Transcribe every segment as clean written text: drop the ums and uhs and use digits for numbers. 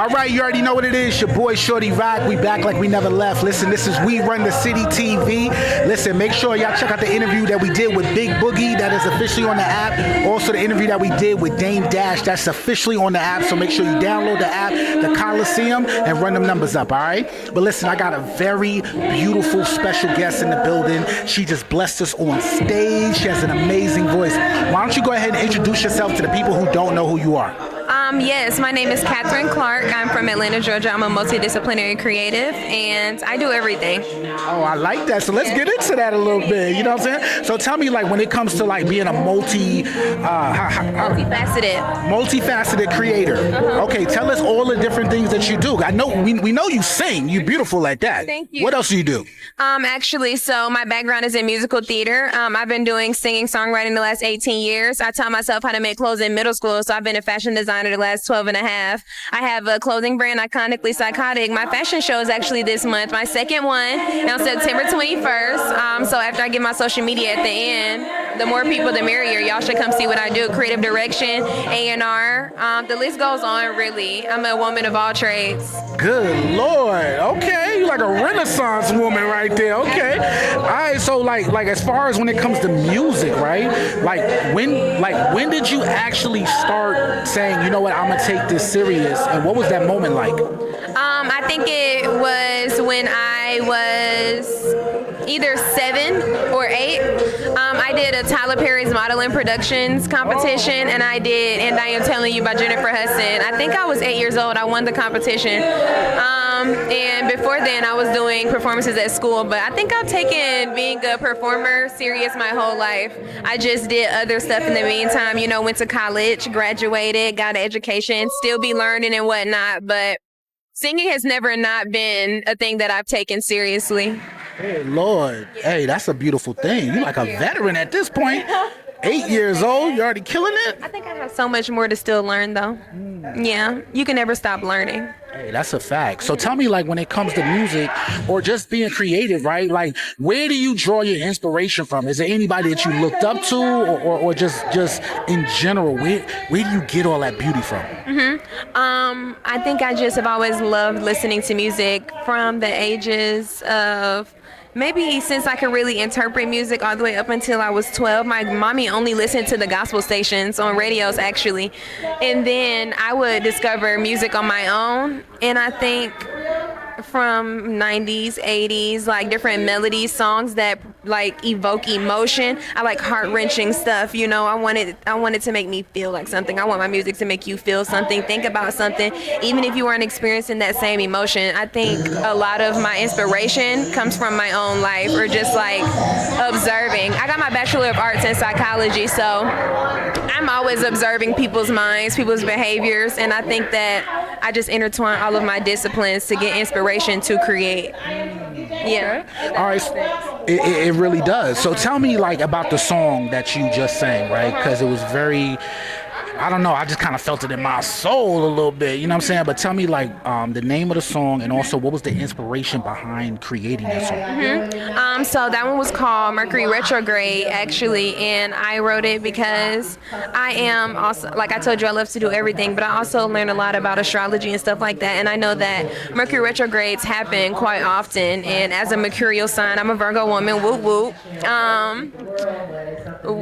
All right, you already know what it is. Your boy Shorty Rock. We back like we never left. Listen, this is We Run the City TV. Listen, make sure y'all check out the interview that we did with Big Boogie. That is officially on the app. Also, the interview that we did with Dame Dash. That's officially on the app. So make sure you download the app, the Coliseum, and run them numbers up, all right? But listen, I got a very beautiful special guest in the building. She just blessed us on stage. She has an amazing voice. Why don't you go ahead and introduce yourself to the people who don't know who you are? Yes, my name is Clarke. I'm from Atlanta, Georgia. I'm a multidisciplinary creative, and I do everything. Oh, I like that. So let's get into that a little bit. You know what I'm saying? So tell me, like, when it comes to like being a multifaceted creator. Okay, tell us all the different things that you do. I know we know you sing. You're beautiful at that. Thank you. What else do you do? Actually, so my background is in musical theater. I've been doing singing, songwriting the last 18 years. I taught myself how to make clothes in middle school, so I've been a fashion designer the last 12 and a half. I have a clothing brand, Iconically Psychotic. My fashion show is actually this month, my second one, on September 21st. So after I get my social media at the end, the more people, the merrier. Y'all should come see what I do. Creative direction, A&R. The list goes on, really. I'm a woman of all trades. Good Lord. Okay, you're like a Renaissance woman right there. Okay. All right. So like as far as when it comes to music, right? Like when did you actually start saying, you know what, I'm gonna take this serious? And what was that moment like? I think it was when I was either 7 or 8. I did a Tyler Perry's Modeling Productions competition, and I did And I Am Telling You by Jennifer Hudson. I think I was 8 years old. I won the competition. And before then, I was doing performances at school, but I think I've taken being a performer serious my whole life. I just did other stuff in the meantime, you know, went to college, graduated, got an education, still be learning and whatnot, but singing has never not been a thing that I've taken seriously. Hey, Lord. Hey, that's a beautiful thing. You're like a veteran at this point. 8 years old, you're already killing it? I think I have so much more to still learn, though. Yeah, you can never stop learning. Hey, that's a fact. So tell me, like, when it comes to music or just being creative, right? Like, where do you draw your inspiration from? Is there anybody that you looked up to, or just in general? Where do you get all that beauty from? I think I just have always loved listening to music from the ages of maybe since I could really interpret music all the way up until I was 12. My mommy only listened to the gospel stations on radios, actually. And then I would discover music on my own. And I think from 90s, 80s, like different melodies, songs that like evoke emotion. I like heart-wrenching stuff, you know. I wanted to make me feel like something. I want my music to make you feel something, think about something, even if you weren't experiencing that same emotion. I think a lot of my inspiration comes from my own life or just like observing. I got my Bachelor of Arts in Psychology, so I'm always observing people's minds, people's behaviors, and I think that I just intertwine all of my disciplines to get inspiration to create. Yeah. All right. It really does. So tell me, like, about the song that you just sang, right? Because it was very, I don't know, I just kind of felt it in my soul a little bit, you know what I'm saying? But tell me, like, the name of the song and also what was the inspiration behind creating that song? So that one was called Mercury Retrograde, actually, and I wrote it because I am also, like I told you, I love to do everything, but I also learned a lot about astrology and stuff like that, and I know that Mercury retrogrades happen quite often, and as a mercurial sign, I'm a Virgo woman, whoop whoop.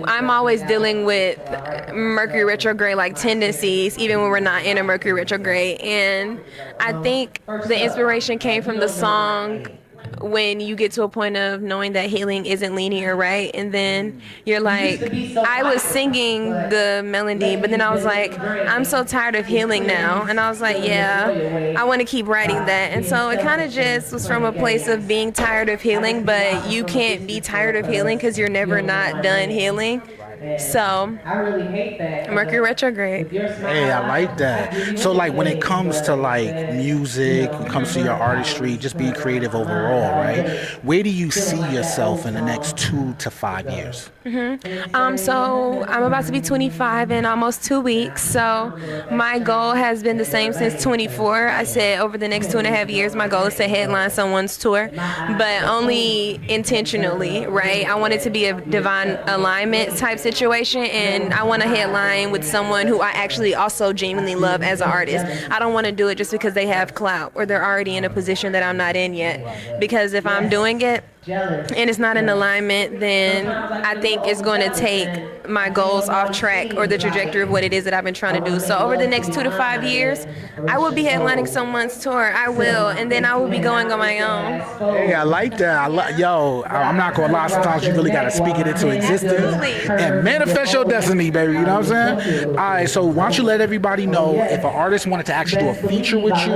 I'm always dealing with Mercury retrograde like tendencies, even when we're not in a Mercury retrograde. And I think the inspiration came from the song when you get to a point of knowing that healing isn't linear, right? And then you're like, I was singing the melody, but then I was like, I'm so tired of healing now. And I was like, yeah, I want to keep writing that. And so it kind of just was from a place of being tired of healing, but you can't be tired of healing because you're never not done healing. So, Mercury retrograde. Hey, I like that. So, like, when it comes to, like, music, when it comes to your artistry, just being creative overall, right? Where do you see yourself in the next 2 to 5 years? So I'm about to be 25 in almost 2 weeks. So my goal has been the same since 24. I said over the next 2.5 years, my goal is to headline someone's tour, but only intentionally, right? I want it to be a divine alignment type situation. situation, and I want to headline with someone who I actually also genuinely love as an artist. I don't want to do it just because they have clout or they're already in a position that I'm not in yet. Because if I'm doing it and it's not in alignment, then I think it's going to take my goals off track or the trajectory of what it is that I've been trying to do. So over the next 2 to 5 years, I will be headlining someone's tour. I will, and then I will be going on my own. Hey, I like that. I'm not gonna lie. Sometimes you really gotta speak it into existence and manifest your destiny, baby. You know what I'm saying? All right. So why don't you let everybody know if an artist wanted to actually do a feature with you,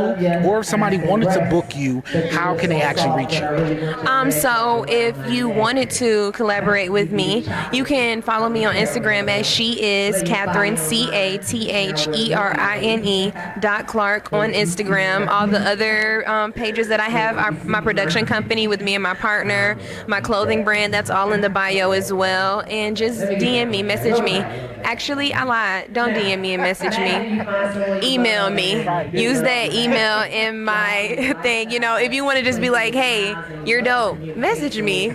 or if somebody wanted to book you, how can they actually reach you? So if you wanted to collaborate with me, you can follow me on Instagram as she is Catherine CATHERINE.Clarke on Instagram. All the other pages that I have are my production company with me and my partner, my clothing brand, that's all in the bio as well. And just DM me, message me. Actually, I lied. Don't DM me and message me. Email me. Use that email in my thing. You know, if you want to just be like, hey, you're dope, message me.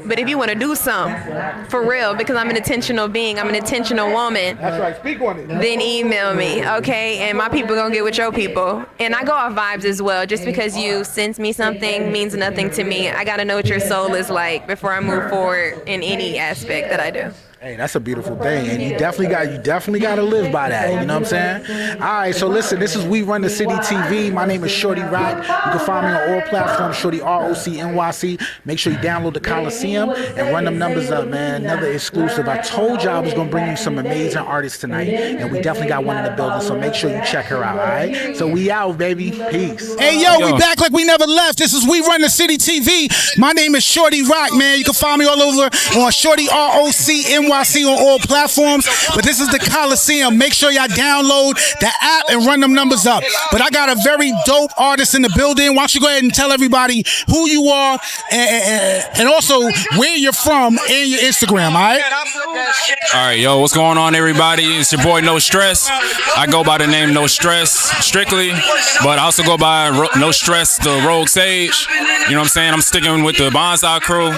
But if you want to do something for real, because I'm an intentional being, I'm an intentional woman. That's right. Speak on it. Then email me, okay? And my people gonna get with your people. And I go off vibes as well. Just because you send me something means nothing to me. I gotta know what your soul is like before I move forward in any aspect that I do. Hey, that's a beautiful thing, and you definitely got to live by that. You know what I'm saying? All right, so listen, this is We Run the City TV. My name is Shorty Rock. You can find me on all platforms, Shorty ROCNYC. Make sure you download the Coliseum and run them numbers up, man. Another exclusive. I told you I was gonna bring you some amazing artists tonight, and we definitely got one in the building. So make sure you check her out. All right. So we out, baby. Peace. Hey, yo, we back like we never left. This is We Run the City TV. My name is Shorty Rock, man. You can find me all over on Shorty ROCNYC on all platforms. But this is the Coliseum. Make sure y'all download the app and run them numbers up. But I got a very dope artist in the building. Why don't you go ahead and tell everybody who you are and also where you're from and your Instagram, all right? All right, yo, what's going on, everybody? It's your boy No Stress. I go by the name No Stress strictly, but I also go by No Stress the Rogue Sage. You know what I'm saying? I'm sticking with the Bonsai crew.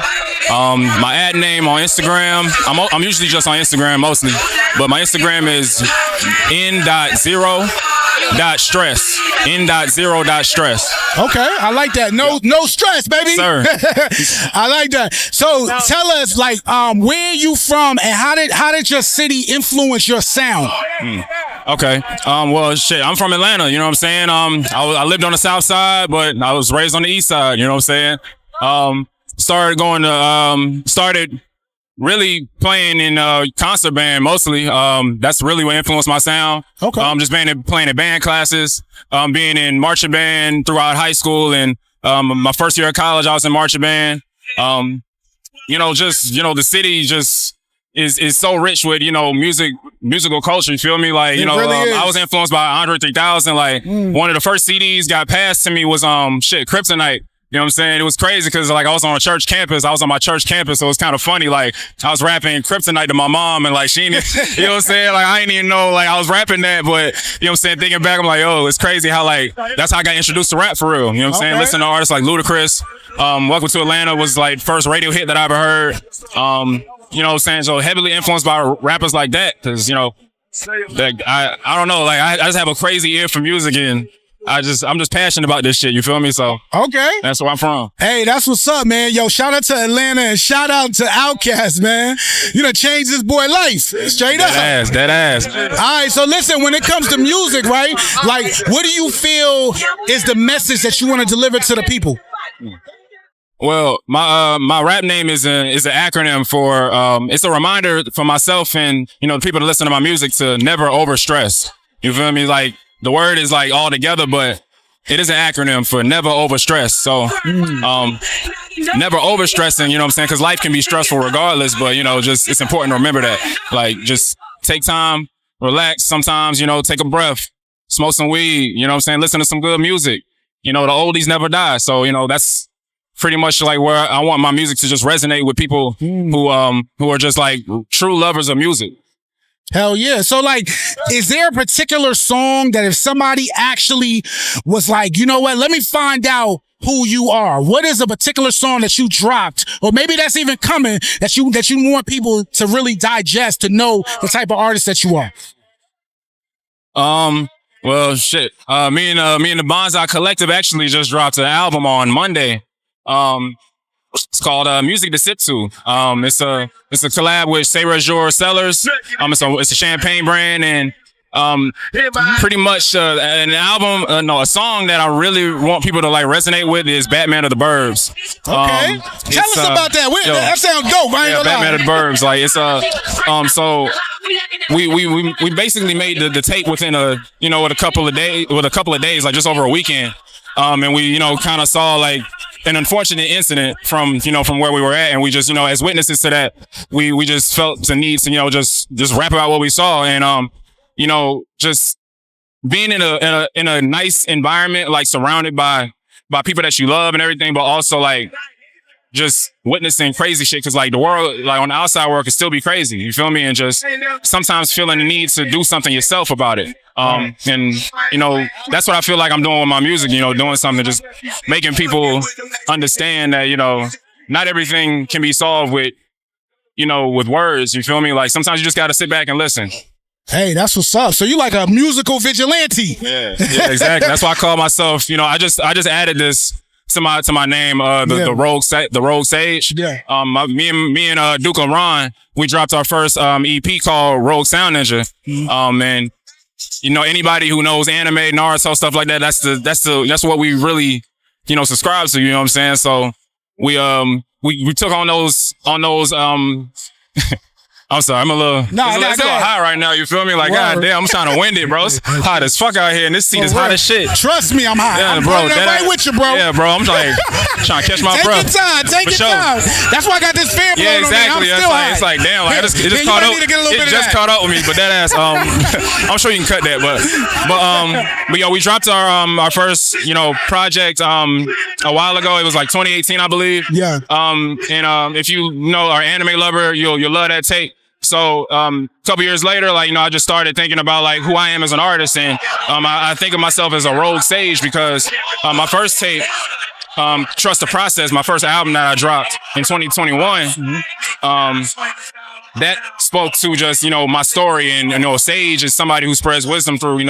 My ad name on Instagram, I'm usually just on Instagram mostly, but my Instagram is n.0.stress. N.0.stress. Okay, I like that. No stress, baby. Sir. I like that. So tell us, like, where you from and how did your city influence your sound? Okay. Well, shit, I'm from Atlanta. You know what I'm saying? I lived on the South Side, but I was raised on the East Side. You know what I'm saying? Started really playing in concert band mostly. That's really what influenced my sound. Okay. Just playing in band classes, being in marching band throughout high school, and my first year of college I was in marching band. The city just is so rich with musical culture. You feel me? Like I was influenced by Andre 3000. Like one of the first CDs got passed to me was Kryptonite. You know what I'm saying? It was crazy because like I was on my church campus, so it was kind of funny. Like I was rapping Kryptonite to my mom, and like she didn't, you know what I'm saying? Like I didn't even know like I was rapping that, but you know what I'm saying? Thinking back, I'm like, oh, it's crazy how like that's how I got introduced to rap for real. You know what I'm saying? Listening to artists like Ludacris. Welcome to Atlanta was like first radio hit that I ever heard. You know what I'm saying? So heavily influenced by rappers like that, because I don't know, like I just have a crazy ear for music, and I'm just passionate about this shit. You feel me? So okay, that's where I'm from. Hey, that's what's up, man. Yo, shout out to Atlanta and shout out to Outkast, man. You done changed this boy life straight up. That ass. All right, so listen. When it comes to music, right? Like, what do you feel is the message that you want to deliver to the people? Well, my rap name is an acronym for it's a reminder for myself and the people that listen to my music to never overstress. You feel me? Like the word is like all together, but it is an acronym for never overstress. So never overstressing, you know what I'm saying? Because life can be stressful regardless, but just it's important to remember that. Like just take time, relax sometimes, take a breath, smoke some weed, you know what I'm saying? Listen to some good music. The oldies never die. So, that's pretty much like where I want my music to just resonate with people who are just like true lovers of music. Hell yeah. So like, is there a particular song that if somebody actually was like, you know what, let me find out who you are? What is a particular song that you dropped, or maybe that's even coming, that you want people to really digest to know the type of artist that you are? Well, shit. Me and the Bonsai Collective actually just dropped an album on Monday. It's called Music to Sip To. It's a collab with Sarah Jour Cellars. It's a champagne brand, and pretty much an album, a song that I really want people to like resonate with is Batman of the Burbs. Okay, tell us about that. That sounds dope. Batman of the Burbs. Like it's so we basically made the tape within with a couple of days, like just over a weekend. And we kind of saw like an unfortunate incident from where we were at, and we just as witnesses to that, we just felt the need to just rap about what we saw, and just being in a nice environment, like surrounded by people that you love and everything, but also like just witnessing crazy shit, because like the world, like on the outside world, can still be crazy, you feel me, and just sometimes feeling the need to do something yourself about it. And that's what I feel like I'm doing with my music, doing something, just making people understand that not everything can be solved with words, you feel me, like sometimes you just got to sit back and listen. Hey, that's what's up. So you like a musical vigilante? Yeah, exactly. That's why I call myself. I just added this to my name, the Rogue Sage. Yeah. Me and Duke Ron, we dropped our first EP called Rogue Sound Ninja. And anybody who knows anime, Naruto, stuff like that, that's what we really subscribe to. You know what I'm saying? So we took on those. I'm sorry, I'm a little high right now, you feel me? Like, God damn, I'm trying to wind it, bro. It's hot as fuck out here, and this seat is hot as shit. Trust me, I'm hot. Yeah, I'm bro. right with you, bro. Yeah, bro, I'm like trying to catch my breath. Take your time. That's why I got this fan blowing on me. It's like, damn, like, it just caught up. It just caught up with me, but that ass, I'm sure you can cut that, but we dropped our first, project, a while ago. It was like 2018, I believe. Yeah. And if you know our anime lover, you'll love that tape. So a couple years later, like I just started thinking about like who I am as an artist, and I think of myself as a rogue sage, because my first tape, Trust the Process, my first album that I dropped in 2021, that spoke to just my story, and sage is somebody who spreads wisdom through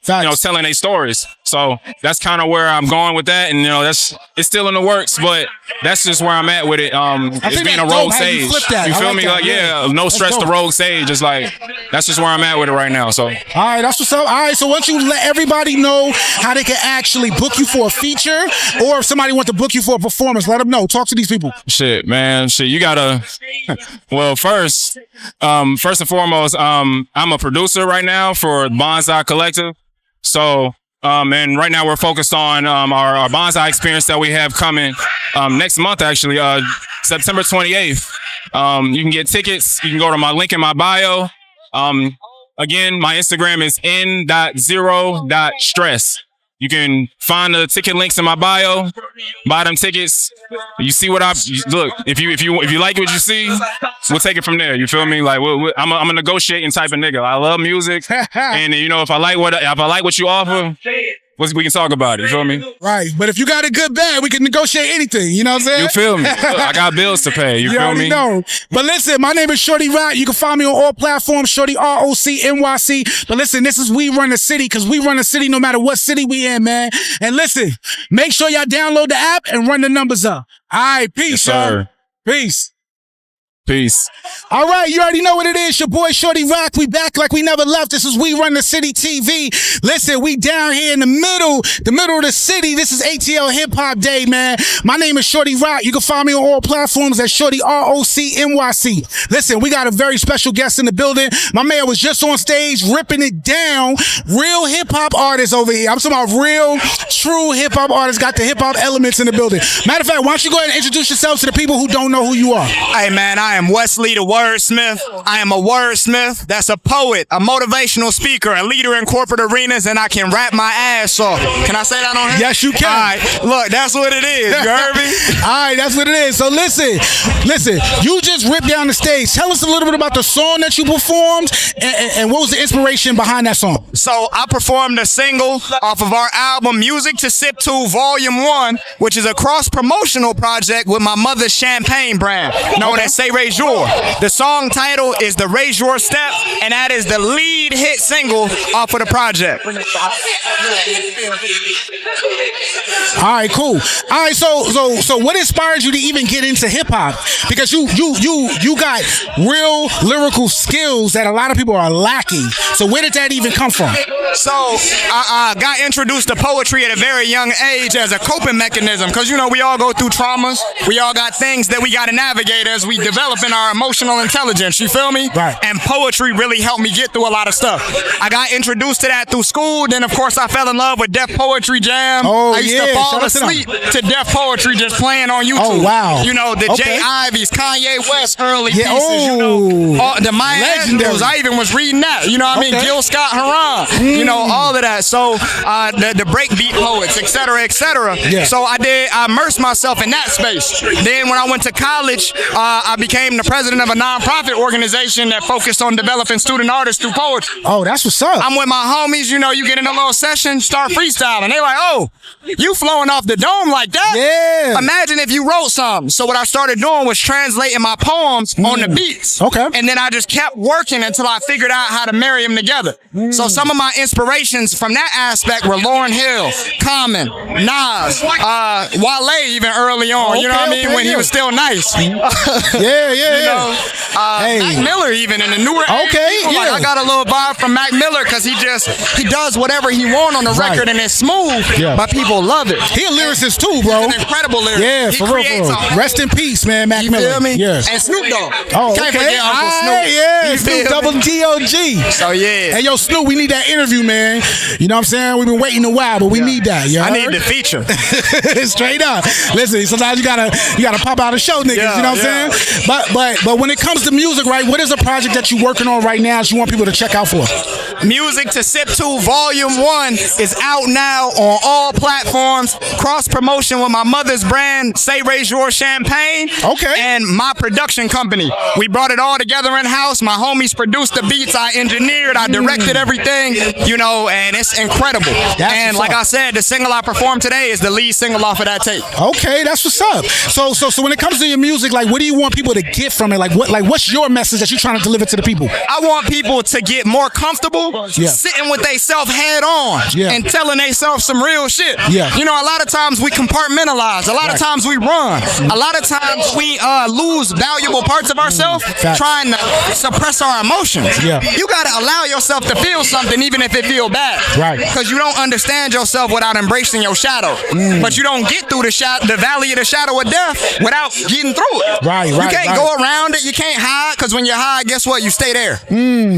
telling their stories. So that's kind of where I'm going with that, and it's still in the works, but that's just where I'm at with it. It's being a rogue sage. You feel me? Like, no stress, the rogue sage. It's like that's just where I'm at with it right now. So all right, that's what's up. All right, so once you let everybody know how they can actually book you for a feature, or if somebody wants to book you for a performance, let them know. Talk to these people. Shit, man. You gotta. Well, first and foremost, I'm a producer right now for Bonsai Collective. So, and right now we're focused on our Bonsai experience that we have coming next month, actually, September 28th. You can get tickets. You can go to my link in my bio. Again, my Instagram is n.0.stress. You can find the ticket links in my bio. Buy them tickets. You see what look. If you like what you see, we'll take it from there. You feel me? Like I'm a negotiating type of nigga. I love music, and if I like what you offer, we can talk about it. You feel me? Right. But if you got a good bag, we can negotiate anything. You know what I'm saying? You feel me? Look, I got bills to pay. You feel me? Know. But listen, my name is Shorty Rock. You can find me on all platforms, Shorty ROCNYC. But listen, this is We Run the City, because we run the city no matter what city we in, man. And listen, make sure y'all download the app and run the numbers up. All right, peace, y'all. Peace. Peace. All right, you already know what it is. Your boy Shorty Rock. We back like we never left. This is We Run the City TV. Listen, we down here in the middle of the city. This is ATL Hip Hop Day, man. My name is Shorty Rock. You can find me on all platforms at Shorty ROCNYC. Listen, we got a very special guest in the building. My man was just on stage ripping it down. Real hip hop artists over here. I'm talking about real, true hip hop artists. Got the hip hop elements in the building. Matter of fact, why don't you go ahead and introduce yourself to the people who don't know who you are? Hey, man, I am Wesley the Wordsmith. I am a wordsmith. That's a poet, a motivational speaker, a leader in corporate arenas, and I can rap my ass off. Can I say that on here? Yes, you can. All right, look, that's what it is. You heard me? All right, that's what it is. So listen, you just ripped down the stage. Tell us a little bit about the song that you performed and what was the inspiration behind that song? So I performed a single off of our album, Music to Sip To Volume 1, which is a cross-promotional project with my mother's champagne brand, known as Say Raise Your. The song title is The Raise Your Step, and that is the lead hit single off of the project. All right, cool. All right, so what inspired you to even get into hip hop? Because you got real lyrical skills that a lot of people are lacking. So where did that even come from? So I got introduced to poetry at a very young age as a coping mechanism, because we all go through traumas. We all got things that we got to navigate as we develop in our emotional intelligence. You feel me? Right. And poetry really helped me get through a lot of stuff. I got introduced to that through school. Then of course I fell in love with Def Poetry Jam. Oh, I used to fall asleep to Def Poetry just playing on YouTube. Oh, wow. The Okay. J. Ivy's, Kanye West early pieces. Oh, All the Maya legendary. Angelou's, I even was reading that. You know what I mean? Okay. Gil Scott Heron. All of that. So the breakbeat poets, et cetera, et cetera. Yeah. So I immersed myself in that space. Then when I went to college, I became the president of a nonprofit organization that focused on developing student artists through poetry. Oh, that's what's up. I'm with my homies, you get in a little session, start freestyling. They like, oh, you flowing off the dome like that? Yeah. Imagine if you wrote something. So what I started doing was translating my poems on the beats. Okay. And then I just kept working until I figured out how to marry them together. So some of my inspirations from that aspect were Lauryn Hill, Common, Nas, Wale even early on. Okay, you know what I mean? okay, When he yeah. was still nice. Yeah. Hey. Mac Miller even in the newer Okay, age, yeah. I got a little vibe from Mac Miller because he does whatever he want on the Right. record and it's smooth, Yeah. but people love it. He a lyricist too, bro. He's an incredible lyricist. Yeah, He for real, creates for real. a- Rest in peace, man, Mac You Miller. feel me? Yeah. And Snoop Dogg. Oh, Can't okay. forget Uncle Snoop. Aight, yeah, You Snoop feel Double me? D-O-G. So yeah. Hey, yo, Snoop, we need that interview, man. You know what I'm saying? We've been waiting a while, but we need that. You I heard? need the feature. Straight up. Listen, sometimes you gotta pop out a show, niggas. Yeah, you know what I'm yeah. saying? But when it comes to music, right? What is a project that you're working on right now that you want people to check out for? Music to Sip To Volume 1 is out now on all platforms. Cross promotion with my mother's brand, Say Raise Your Champagne. Okay. And my production company. We brought it all together in house. My homies produced the beats. I engineered. I directed everything. And it's incredible. And what's like up. I said, the single I performed today is the lead single off of that tape. Okay, that's what's up. So when it comes to your music, like, what do you want people to get from it? What's your message that you're trying to deliver to the people? I want people to get more comfortable sitting with themselves head on and telling themselves some real shit. Yeah. A lot of times we compartmentalize. A lot of times we run. A lot of times we lose valuable parts of ourselves trying to suppress our emotions. Yeah. You got to allow yourself to feel something even if it feel bad. Right. Because you don't understand yourself without embracing your shadow. But you don't get through the valley of the shadow of death without getting through it. Right. You can't go around it. You can't hide, because when you hide, guess what? You stay there.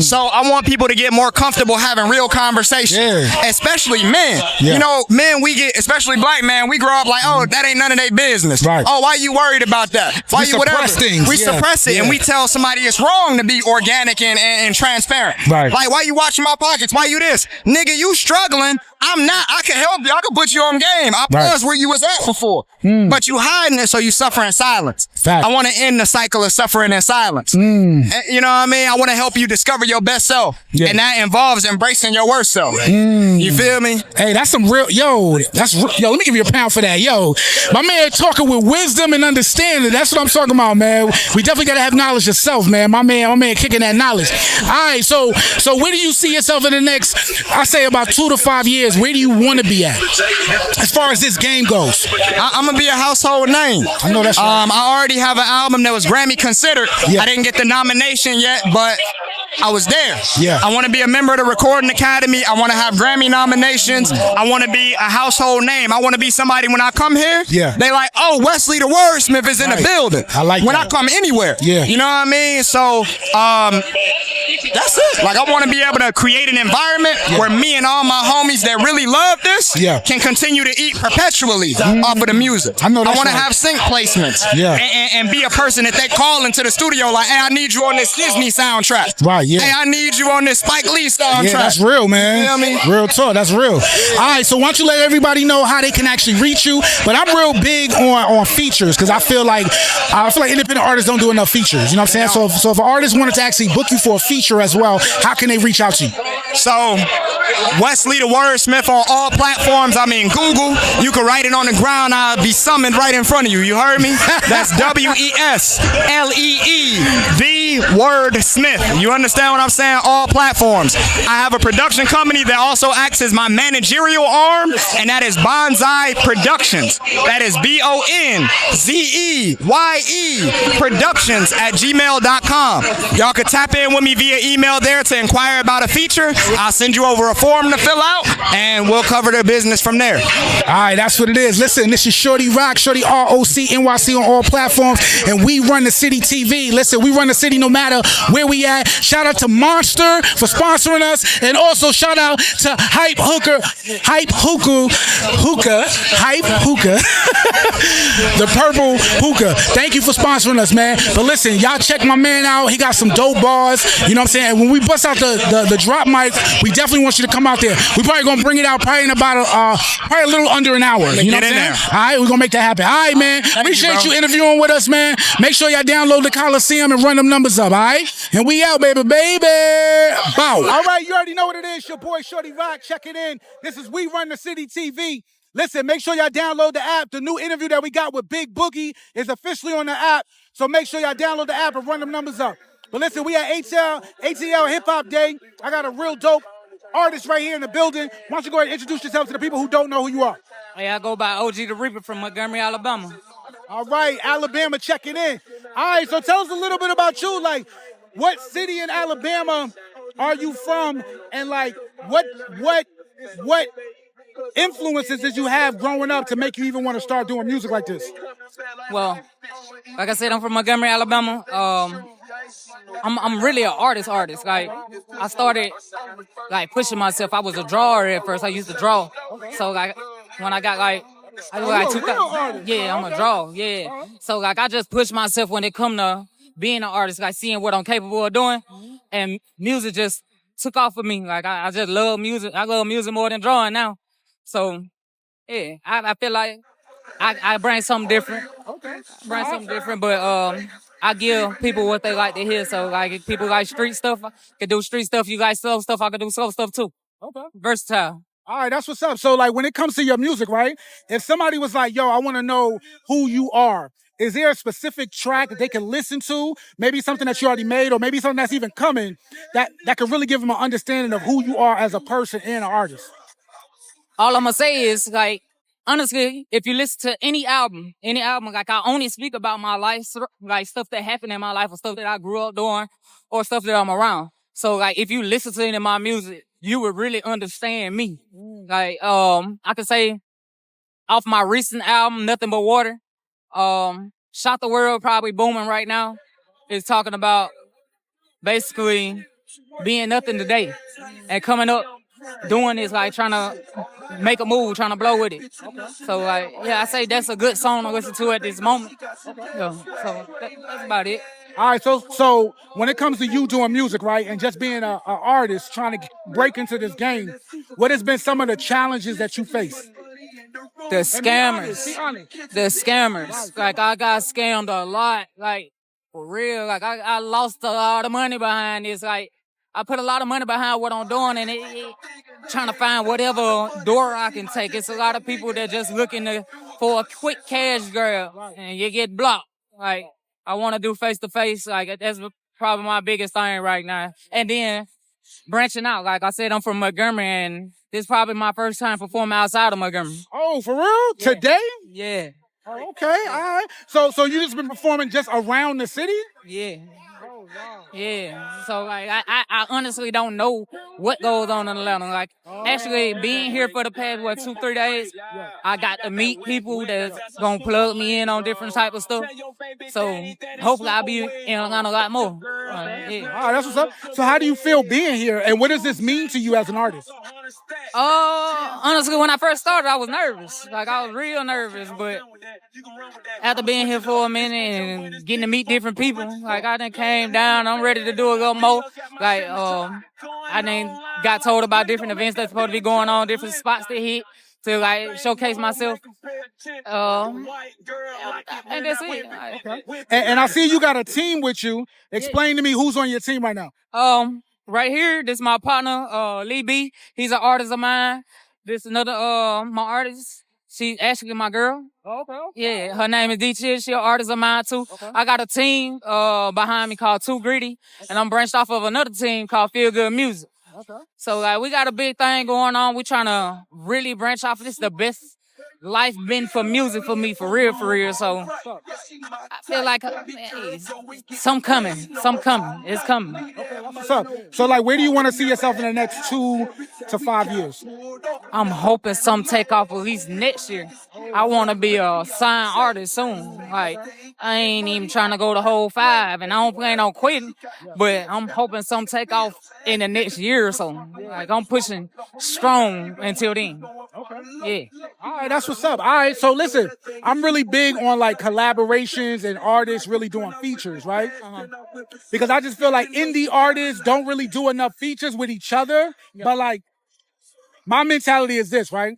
So I want people to get more comfortable having real conversation, especially men. Yeah. Men, we get, especially black men, we grow up like, oh, that ain't none of their business. Right. Oh, why you worried about that? Why We you whatever? suppress things. We Yeah. suppress it, Yeah. and we tell somebody it's wrong to be organic and transparent. Right. Like, why you watching my pockets? Why you this? Nigga, you struggling. I'm not. I can help you. I can put you on game. I was where you was at before. But you hiding it, so you suffer in silence. Fact. I want to end the cycle of suffering in silence. And, you know what I mean? I want to help you discover your best self. Yeah. And that involves embracing your worst self. You feel me? Hey, that's some real, let me give you a pound for that. Yo, my man talking with wisdom and understanding. That's what I'm talking about, man. We definitely got to have knowledge of self, man. My man kicking that knowledge. All right, so where do you see yourself in the next, I say about 2 to 5 years? Where do you want to be at as far as this game goes? I'm going to be a household name. I know that's right. I already have an album that was Grammy considered. Yeah. I didn't get the nomination yet, but I was there. Yeah. I want to be a member of the Recording Academy. I want to have Grammy nominations. I want to be a household name. I want to be somebody when I come here. Yeah. They like, oh, Wesley the Wordsmith is in the building. I like when that. I come anywhere. Yeah. You know what I mean? So, That's it. Like, I want to be able to create an environment where me and all my homies that really love this can continue to eat perpetually off of the music. I know that's I want to right. have sync placements. Yeah. And be a person that they call into the studio like, hey, I need you on this Disney soundtrack. Right, yeah. Hey, I need you on this Spike Lee soundtrack. Yeah, that's real, man. You know what I mean? Real talk, that's real. All right, so why don't you let everybody know how they can actually reach you? But I'm real big on features because I feel like independent artists don't do enough features. You know what I'm saying? So if an artist wanted to actually book you for a feature as well, how can they reach out to you? So, Wesley the Wordsmith on all platforms. I mean, Google. You can write it on the ground. I'll be summoned right in front of you. You heard me? That's WESLEE, the Wordsmith. You understand what I'm saying? All platforms. I have a production company that also acts as my managerial arm, and that is Bonsai Productions. That is BONZEYE Productions at gmail.com. Y'all can tap in with me via email there to inquire about a feature. I'll send you over a form to fill out, and we'll cover the business from there. All right, that's what it is. Listen, this is Shorty Rock, Shorty ROC NYC on all platforms, and we run the city TV. Listen, we run the city no matter where we at. Shout out to Monster for sponsoring us, and also shout out to Hype Hookah, the purple hookah. Thank you for sponsoring us, man. But listen, y'all check my man out. He got some dope bars. You know what I'm saying? When we bust out the drop mic, we definitely want you to come out there. We probably gonna bring it out probably in about probably a little under an hour. You know what I'm saying? All right, we're gonna make that happen. All right, man. Appreciate you interviewing with us, man. Make sure y'all download the Coliseum and run them numbers up, all right? And we out, baby. Bow. All right, you already know what it is. Your boy Shorty Rock checking in. This is We Run the City TV. Listen, make sure y'all download the app. The new interview that we got with Big Boogie is officially on the app. So make sure y'all download the app and run them numbers up. But listen, we at ATL Hip Hop Day. I got a real dope artist right here in the building. Why don't you go ahead and introduce yourself to the people who don't know who you are? Hey, I go by OG the Reaper from Montgomery, Alabama. All right, Alabama checking in. All right, so tell us a little bit about you. Like, what city in Alabama are you from? And like, what influences did you have growing up to make you even want to start doing music like this? Well, like I said, I'm from Montgomery, Alabama. I'm really an artist. Like, I started like pushing myself. I was a drawer at first. I used to draw. So like when I got like I was like 2000. Yeah, I'm a draw. Yeah. So like I just pushed myself when it come to being an artist, like seeing what I'm capable of doing, and music just took off for me. Like I just love music. I love music more than drawing now. So yeah, I feel like I bring something different. But I give people what they like to hear. So like if people like street stuff, I can do street stuff. You like slow stuff, I can do slow stuff too. Okay. Versatile. All right, that's what's up. So like when it comes to your music, right? If somebody was like, yo, I want to know who you are, is there a specific track that they can listen to? Maybe something that you already made, or maybe something that's even coming that could really give them an understanding of who you are as a person and an artist? All I'm gonna say is, like, honestly, if you listen to any album, like I only speak about my life, like stuff that happened in my life or stuff that I grew up doing or stuff that I'm around. So like if you listen to any of my music, you would really understand me. Like, I could say off my recent album, Nothing But Water, Shot the World, probably booming right now, is talking about basically being nothing today and coming up, doing this, like trying to make a move, trying to blow with it. So like, yeah, I say that's a good song to listen to at this moment. Yeah, so that's about it. All right, so when it comes to you doing music, right, and just being an artist trying to break into this game, what has been some of the challenges that you face? The scammers. The scammers. Like, I got scammed a lot. Like, for real. Like, I lost a lot of money behind this. Like, I put a lot of money behind what I'm doing, and it trying to find whatever door I can take. It's a lot of people that just looking for a quick cash grab, and you get blocked. Like, I want to do face-to-face. Like, that's probably my biggest thing right now. And then branching out. Like I said, I'm from Montgomery, and this is probably my first time performing outside of Montgomery. Oh, for real? Yeah. Today? Yeah. Oh, okay, all right. So you just been performing just around the city? Yeah. Yeah. So like I honestly don't know what goes on in Atlanta. Like, actually being here for the past, 2-3 days, I got to meet people that's gonna plug me in on different type of stuff. So hopefully I'll be in Atlanta a lot more. Yeah. All right, that's what's up. So how do you feel being here, and what does this mean to you as an artist? Honestly, when I first started, I was nervous. Like, I was real nervous, but after being here for a minute and getting to meet different people, like, I done came down. I'm ready to do a little more. Like, I done got told about different events that's supposed to be going on, different spots to hit to, like, showcase myself. And that's it. And I see you got a team with you. Explain to me who's on your team right now. Right here, this is my partner, Lee B. He's an artist of mine. This another my artist. She's actually my girl. Okay. Yeah, her name is D Chill. She's an artist of mine too. Okay. I got a team behind me called Too Greedy, and I'm branched off of another team called Feel Good Music. Okay. So like we got a big thing going on. We trying to really branch off. This is the best life been for music for me, for real, for real. So I feel like some coming. It's coming. What's up? So like, where do you want to see yourself in the next 2 to 5 years? I'm hoping some take off at least next year. I want to be a signed artist soon. Like, I ain't even trying to go the whole 5, and I don't plan on quitting, but I'm hoping some take off in the next year or so. Like, I'm pushing strong until then. Okay. Yeah. All right, that's what's up. All right, so listen, I'm really big on like collaborations and artists really doing features, right? Because I just feel like indie artists don't really do enough features with each other. But like, my mentality is this, right?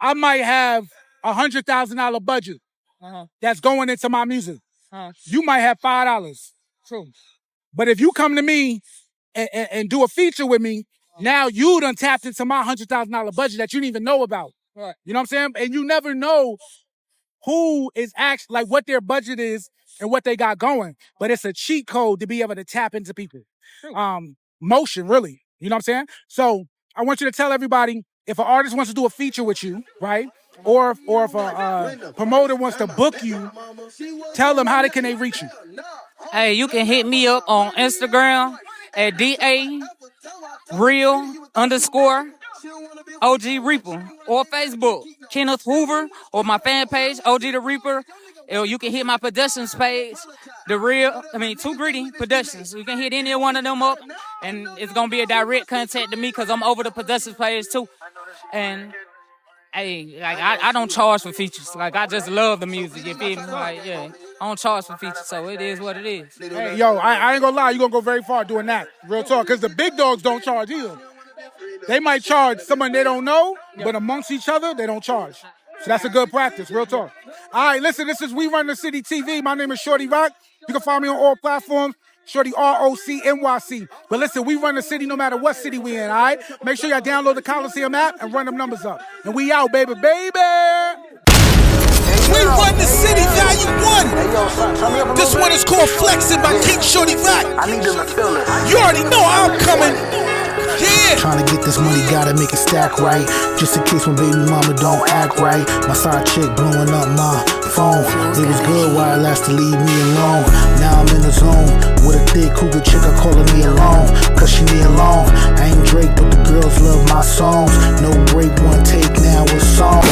I might have $100,000 budget that's going into my music. You might have $5. True. But if you come to me and do a feature with me, now you done tapped into my $100,000 budget that you didn't even know about. Right. You know what I'm saying? And you never know who is actually, like, what their budget is and what they got going. But it's a cheat code to be able to tap into people. Motion, really. You know what I'm saying? So I want you to tell everybody, if an artist wants to do a feature with you, right? Or if a promoter wants to book you, tell them how can they reach you. Hey, you can hit me up on Instagram at DA_OG Reaper, or Facebook, Kenneth Hoover, or my fan page, OG the Reaper. Or you can hit my Productions page, Too Greedy Productions. You can hit any one of them up, and it's gonna be a direct contact to me because I'm over the Productions page too. And hey, like I don't charge for features. Like, I just love the music. You feel me? Like, yeah, I don't charge for features, so it is what it is. Hey, yo, I ain't gonna lie, you gonna go very far doing that. Real talk, because the big dogs don't charge either. They might charge someone they don't know, but amongst each other, they don't charge. So that's a good practice, real talk. All right, listen, this is We Run the City TV. My name is Shorty Rock. You can find me on all platforms, Shorty ROC NYC. But listen, we run the city no matter what city we in, all right? Make sure y'all download the Coliseum app and run them numbers up. And we out, baby, baby! We Run the City Volume 1. This one is called Flexing by King Shorty Rock. I need them to feel it. You already know I'm coming. Yeah. Trying to get this money, gotta make it stack right. Just in case my baby mama don't act right. My side chick blowing up my phone. It was good while it lasted, leave me alone. Now I'm in the zone with a thick cougar chick, I calling me alone. Cause she me alone. I ain't Drake, but the girls love my songs. No break, one take, now a song.